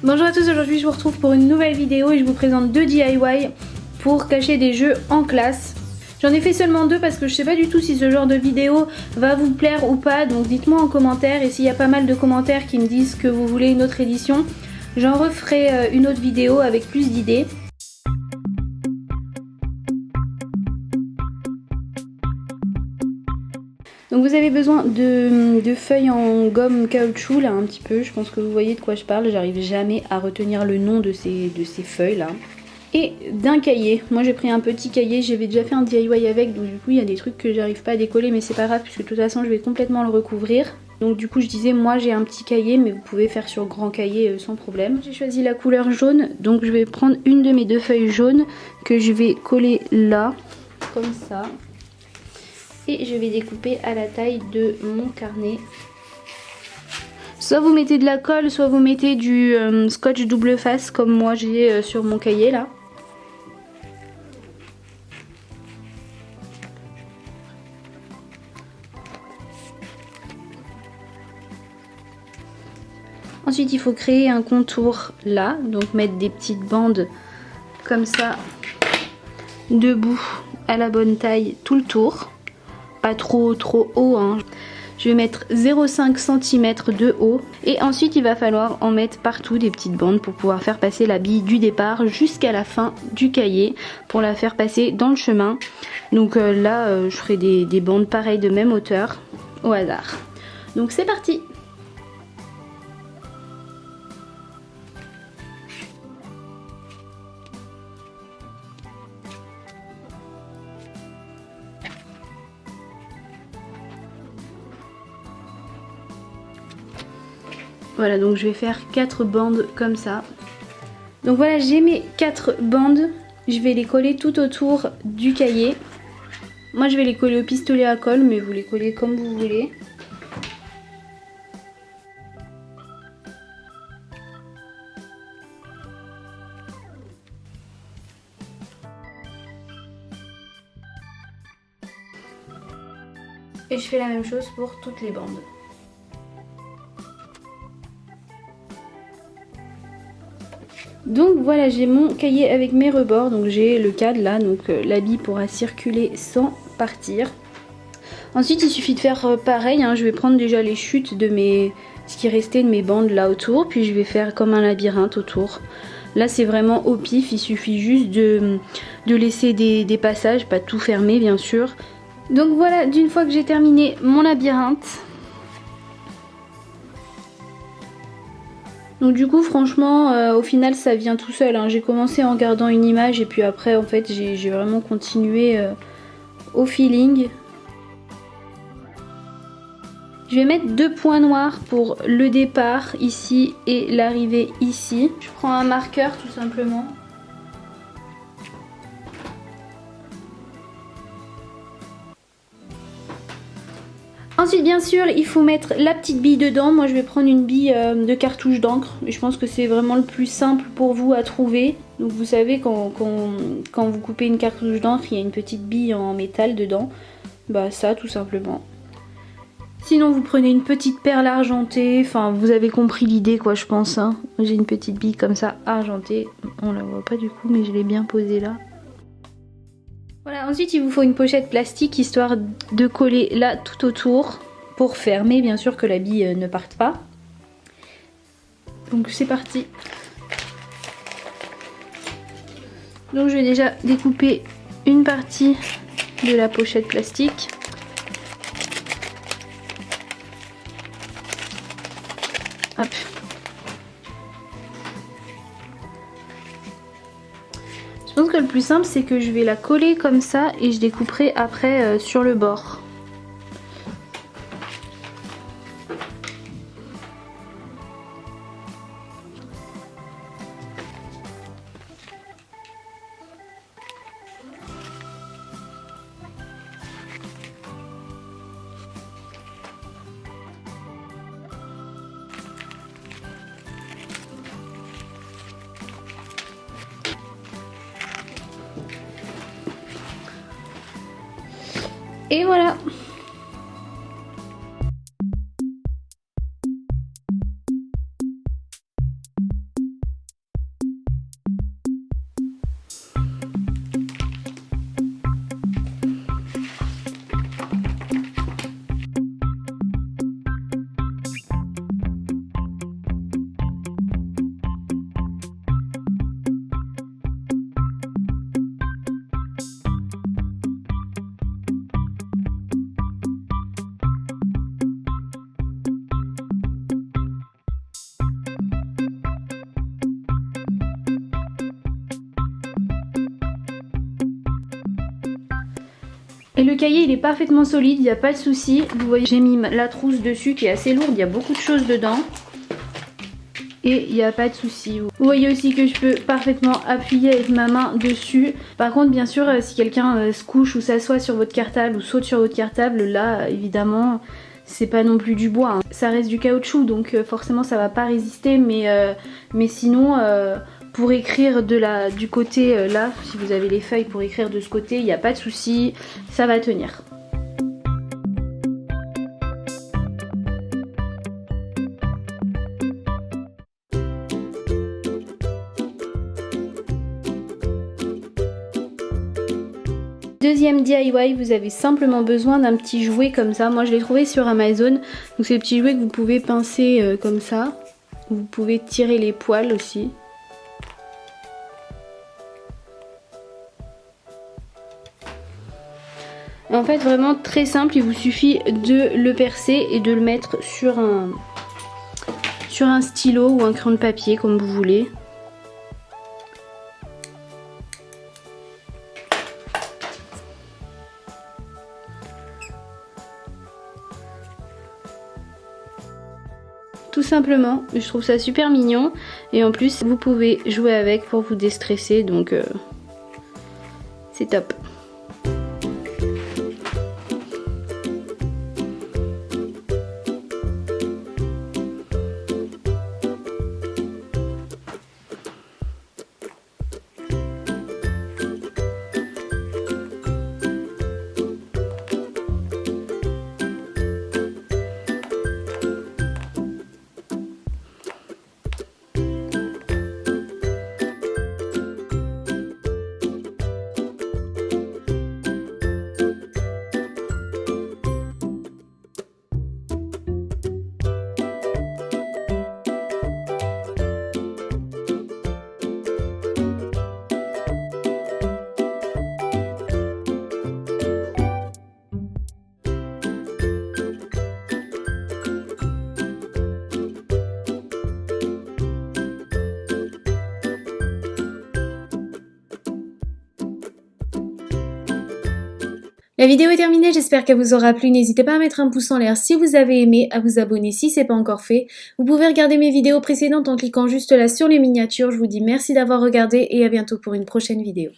Bonjour à tous, aujourd'hui je vous retrouve pour une nouvelle vidéo et je vous présente 2 DIY pour cacher des jeux en classe. J'en ai fait seulement 2 parce que je sais pas du tout si ce genre de vidéo va vous plaire ou pas, donc dites-moi en commentaire, et s'il y a pas mal de commentaires qui me disent que vous voulez une autre édition, j'en referai une autre vidéo avec plus d'idées. Donc vous avez besoin de feuilles en gomme caoutchouc là un petit peu, je pense que vous voyez de quoi je parle, j'arrive jamais à retenir le nom de ces feuilles là. Et d'un cahier, moi j'ai pris un petit cahier, j'avais déjà fait un DIY avec, donc du coup il y a des trucs que j'arrive pas à décoller, mais c'est pas grave puisque de toute façon je vais complètement le recouvrir. Donc du coup je disais moi j'ai un petit cahier, mais vous pouvez faire sur grand cahier sans problème. J'ai choisi la couleur jaune, donc je vais prendre une de mes 2 feuilles jaunes que je vais coller là, comme ça. Et je vais découper à la taille de mon carnet. Soit vous mettez de la colle, soit vous mettez du scotch double face comme moi j'ai sur mon cahier là. Ensuite il faut créer un contour là, donc mettre des petites bandes comme ça, debout à la bonne taille tout le tour. Pas trop haut hein. Je vais mettre 0,5 cm de haut et ensuite il va falloir en mettre partout des petites bandes pour pouvoir faire passer la bille du départ jusqu'à la fin du cahier pour la faire passer dans le chemin. Donc là je ferai des bandes pareilles de même hauteur au hasard. Donc c'est parti! Voilà, donc je vais faire 4 bandes comme ça. Donc voilà, j'ai mes 4 bandes. Je vais les coller tout autour du cahier. Moi je vais les coller au pistolet à colle, mais vous les collez comme vous voulez. Et je fais la même chose pour toutes les bandes. Donc voilà, j'ai mon cahier avec mes rebords, donc j'ai le cadre là, donc la bille pourra circuler sans partir. Ensuite il suffit de faire pareil, hein, je vais prendre déjà les chutes de ce qui restait de mes bandes là autour, puis je vais faire comme un labyrinthe autour. Là c'est vraiment au pif, il suffit juste de laisser des passages, pas tout fermer bien sûr. Donc voilà, d'une fois que j'ai terminé mon labyrinthe, donc du coup franchement au final ça vient tout seul, hein. J'ai commencé en regardant une image et puis après en fait j'ai vraiment continué au feeling. Je vais mettre 2 points noirs pour le départ ici et l'arrivée ici. Je prends un marqueur tout simplement. Ensuite bien sûr il faut mettre la petite bille dedans. Moi je vais prendre une bille de cartouche d'encre. Je pense que c'est vraiment le plus simple pour vous à trouver. Donc vous savez quand vous coupez une cartouche d'encre, il y a une petite bille en métal dedans. Bah ça tout simplement. Sinon vous prenez une petite perle argentée, enfin vous avez compris l'idée quoi je pense hein. J'ai une petite bille comme ça argentée, on la voit pas du coup mais je l'ai bien posée là. Voilà, ensuite il vous faut une pochette plastique histoire de coller là tout autour pour fermer bien sûr que la bille ne parte pas. Donc c'est parti. Donc je vais déjà découper une partie de la pochette plastique. Hop. Je pense que le plus simple c'est que je vais la coller comme ça et je découperai après sur le bord. Et voilà. Et le cahier il est parfaitement solide, il n'y a pas de souci. Vous voyez, j'ai mis la trousse dessus qui est assez lourde, il y a beaucoup de choses dedans. Et il n'y a pas de souci. Vous voyez aussi que je peux parfaitement appuyer avec ma main dessus. Par contre, bien sûr, si quelqu'un se couche ou s'assoit sur votre cartable ou saute sur votre cartable, là, évidemment, c'est pas non plus du bois, hein. Ça reste du caoutchouc, donc forcément, ça va pas résister. Mais sinon, pour écrire du côté là, si vous avez les feuilles pour écrire de ce côté, il n'y a pas de souci, ça va tenir. Deuxième DIY, vous avez simplement besoin d'un petit jouet comme ça. Moi je l'ai trouvé sur Amazon. Donc c'est le petit jouet que vous pouvez pincer comme ça. Vous pouvez tirer les poils aussi. En fait vraiment très simple, il vous suffit de le percer et de le mettre sur un stylo ou un crayon de papier comme vous voulez. Tout simplement, je trouve ça super mignon et en plus vous pouvez jouer avec pour vous déstresser, donc c'est top. La vidéo est terminée, j'espère qu'elle vous aura plu. N'hésitez pas à mettre un pouce en l'air si vous avez aimé, à vous abonner si ce n'est pas encore fait. Vous pouvez regarder mes vidéos précédentes en cliquant juste là sur les miniatures. Je vous dis merci d'avoir regardé et à bientôt pour une prochaine vidéo.